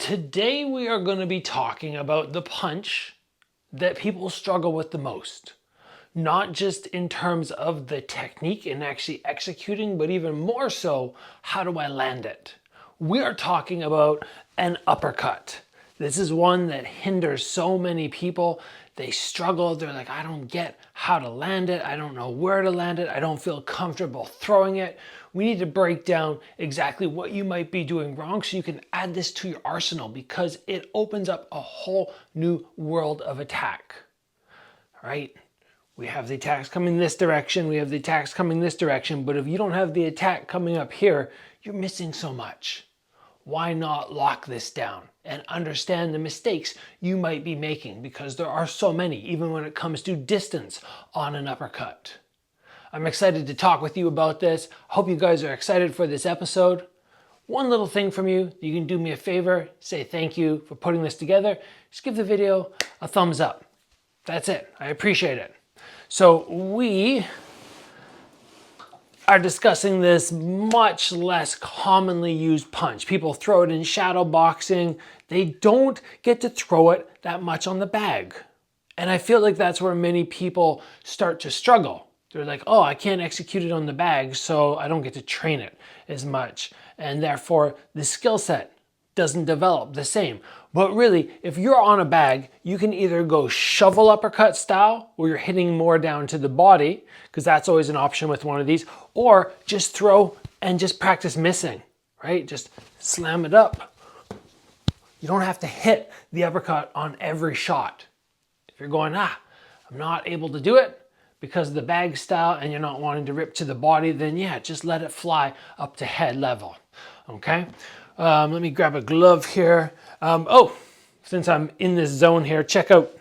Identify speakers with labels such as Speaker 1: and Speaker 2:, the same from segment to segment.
Speaker 1: Today we are going to be talking about the punch that people struggle with the most. Not just in terms of the technique and actually executing, but even more so, how do I land it? We are talking about an uppercut. This is one that hinders so many people. They struggle, they're like, I don't get how to land it, I don't know where to land it, I don't feel comfortable throwing it. We need to break down exactly what you might be doing wrong so you can add this to your arsenal, because it opens up a whole new world of attack. All right? We have the attacks coming this direction, we have the attacks coming this direction, but if you don't have the attack coming up here, you're missing so much. Why not lock this down and understand the mistakes you might be making, because there are so many, even when it comes to distance on an uppercut. I'm excited to talk with you about this. Hope you guys are excited for this episode. One little thing from you, you can do me a favor, say thank you for putting this together. Just give the video a thumbs up. That's it. I appreciate it. So we are discussing this much less commonly used punch. People throw it in shadow boxing. They don't get to throw it that much on the bag. And I feel like that's where many people start to struggle. They're like, oh, I can't execute it on the bag, so I don't get to train it as much. And therefore, the skill set doesn't develop the same. But really, if you're on a bag, you can either go shovel uppercut style, where you're hitting more down to the body, because that's always an option with one of these, or just throw and just practice missing, right? Just slam it up. You don't have to hit the uppercut on every shot. If you're going, I'm not able to do it because of the bag style and you're not wanting to rip to the body, then yeah, just let it fly up to head level, okay? Let me grab a glove here. Since I'm in this zone here, check out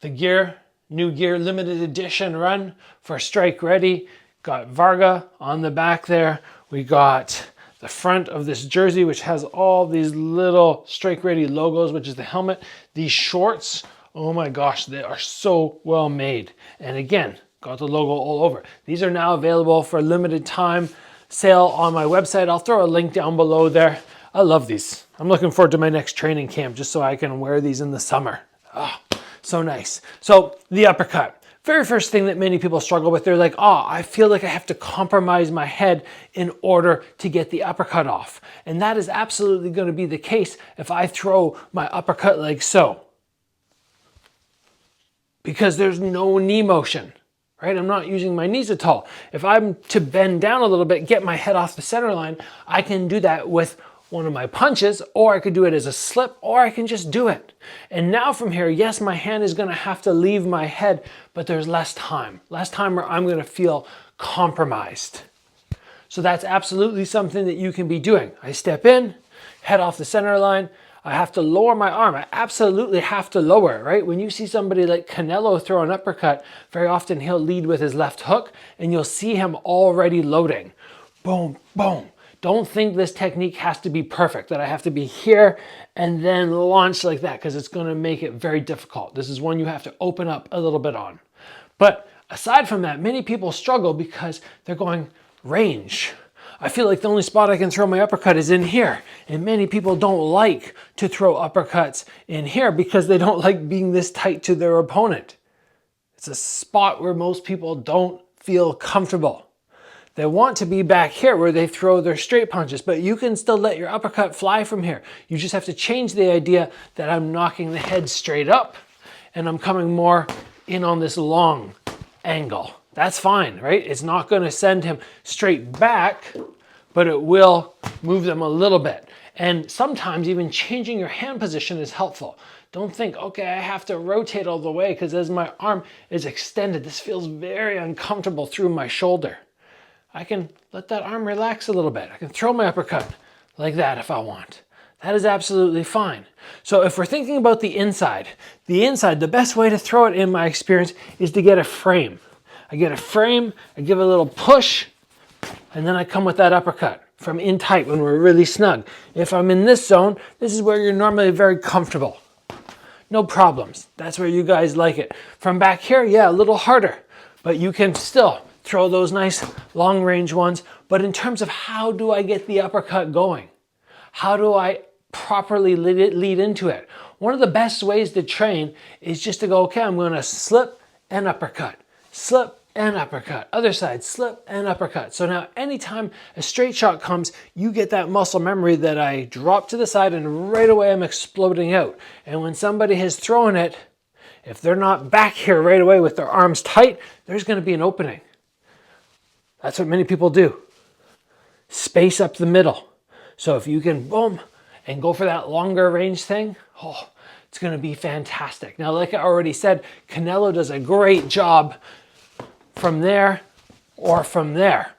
Speaker 1: the gear, new gear, limited edition run for Strike Ready. Got Varga on the back there. We got the front of this jersey, which has all these little Strike Ready logos, which is the helmet. These shorts, oh my gosh, they are so well made. And again, got the logo all over. These are now available for a limited time sale on my website. I'll throw a link down below there. I love these. I'm looking forward to my next training camp just so I can wear these in the summer. Oh, so nice. So the uppercut. Very first thing that many people struggle with, they're like, I feel like I have to compromise my head in order to get the uppercut off. And that is absolutely going to be the case if I throw my uppercut like so. Because there's no knee motion. Right? I'm not using my knees at all. If I'm to bend down a little bit, get my head off the center line, I can do that with one of my punches, or I could do it as a slip, or I can just do it. And now from here, yes, my hand is gonna have to leave my head, but there's less time where I'm gonna feel compromised. So that's absolutely something that you can be doing. I step in, head off the center line, I have to lower my arm. I absolutely have to lower it, right? When you see somebody like Canelo throw an uppercut, very often he'll lead with his left hook and you'll see him already loading. Boom, boom. Don't think this technique has to be perfect, that I have to be here and then launch like that, because it's gonna make it very difficult. This is one you have to open up a little bit on. But aside from that, many people struggle because they're going range. I feel like the only spot I can throw my uppercut is in here. And many people don't like to throw uppercuts in here because they don't like being this tight to their opponent. It's a spot where most people don't feel comfortable. They want to be back here where they throw their straight punches, but you can still let your uppercut fly from here. You just have to change the idea that I'm knocking the head straight up and I'm coming more in on this long angle. That's fine, right? It's not going to send him straight back, but it will move them a little bit. And sometimes even changing your hand position is helpful. Don't think, okay, I have to rotate all the way because as my arm is extended, this feels very uncomfortable through my shoulder. I can let that arm relax a little bit. I can throw my uppercut like that if I want. That is absolutely fine. So if we're thinking about the inside, the best way to throw it in my experience is to get a frame. I get a frame, I give a little push, and then I come with that uppercut from in tight when we're really snug. If I'm in this zone, this is where you're normally very comfortable. No problems. That's where you guys like it. From back here, yeah, a little harder, but you can still throw those nice long range ones. But in terms of how do I get the uppercut going? How do I properly lead into it. One of the best ways to train is just to go, okay, I'm going to slip and uppercut, slip and uppercut, other side, slip and uppercut. So now anytime a straight shot comes, you get that muscle memory that I drop to the side and right away I'm exploding out. And when somebody has thrown it, if they're not back here right away with their arms tight, there's going to be an opening. That's what many people do. Space up the middle. So if you can boom and go for that longer range thing, oh, it's going to be fantastic. Now, like I already said, Canelo does a great job from there or from there.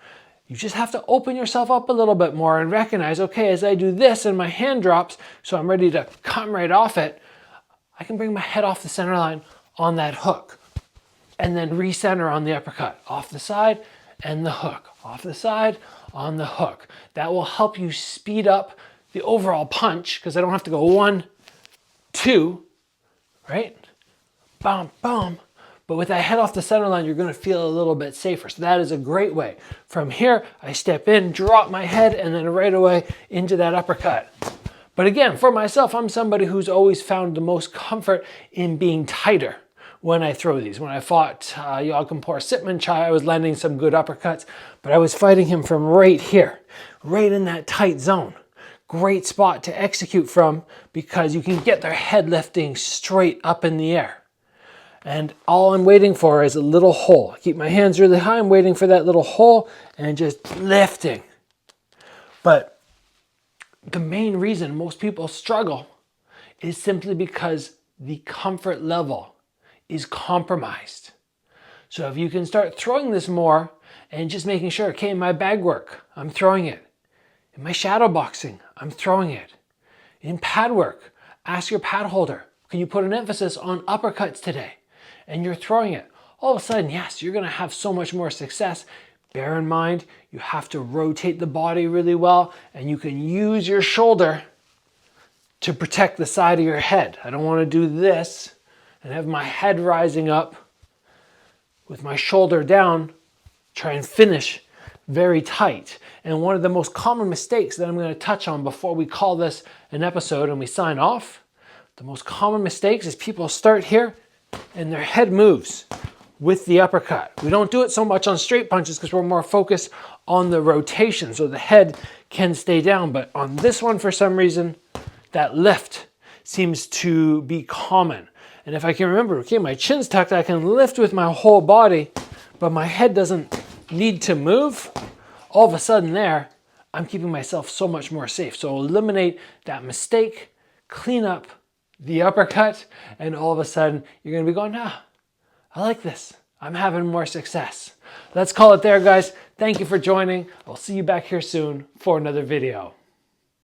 Speaker 1: You just have to open yourself up a little bit more and recognize, okay, as I do this and my hand drops, so I'm ready to come right off it, I can bring my head off the center line on that hook and then recenter on the uppercut, off the side and the hook, off the side, on the hook. That will help you speed up the overall punch because I don't have to go 1, 2, right? Boom, boom. But with that head off the center line, you're going to feel a little bit safer. So that is a great way. From here, I step in, drop my head, and then right away into that uppercut. But again, for myself, I'm somebody who's always found the most comfort in being tighter when I throw these. When I fought Yogkampor Sitmanchai, I was landing some good uppercuts, but I was fighting him from right here, right in that tight zone. Great spot to execute from because you can get their head lifting straight up in the air. And all I'm waiting for is a little hole. I keep my hands really high. I'm waiting for that little hole and just lifting. But the main reason most people struggle is simply because the comfort level is compromised. So if you can start throwing this more and just making sure, okay, in my bag work, I'm throwing it. In my shadow boxing, I'm throwing it. In pad work, ask your pad holder, can you put an emphasis on uppercuts today? And you're throwing it. All of a sudden, yes, you're going to have so much more success. Bear in mind, you have to rotate the body really well, and you can use your shoulder to protect the side of your head. I don't want to do this and have my head rising up with my shoulder down, try and finish very tight. And one of the most common mistakes that I'm going to touch on before we call this an episode and we sign off, the most common mistakes is people start here and their head moves with the uppercut. We don't do it so much on straight punches because we're more focused on the rotation, so the head can stay down. But on this one, for some reason, that lift seems to be common. And if I can remember, okay, my chin's tucked, I can lift with my whole body, but my head doesn't need to move. All of a sudden there, I'm keeping myself so much more safe. So eliminate that mistake, clean up the uppercut, and all of a sudden you're going to be going, I like this. I'm having more success. Let's call it there, guys. Thank you for joining. I'll see you back here soon for another video.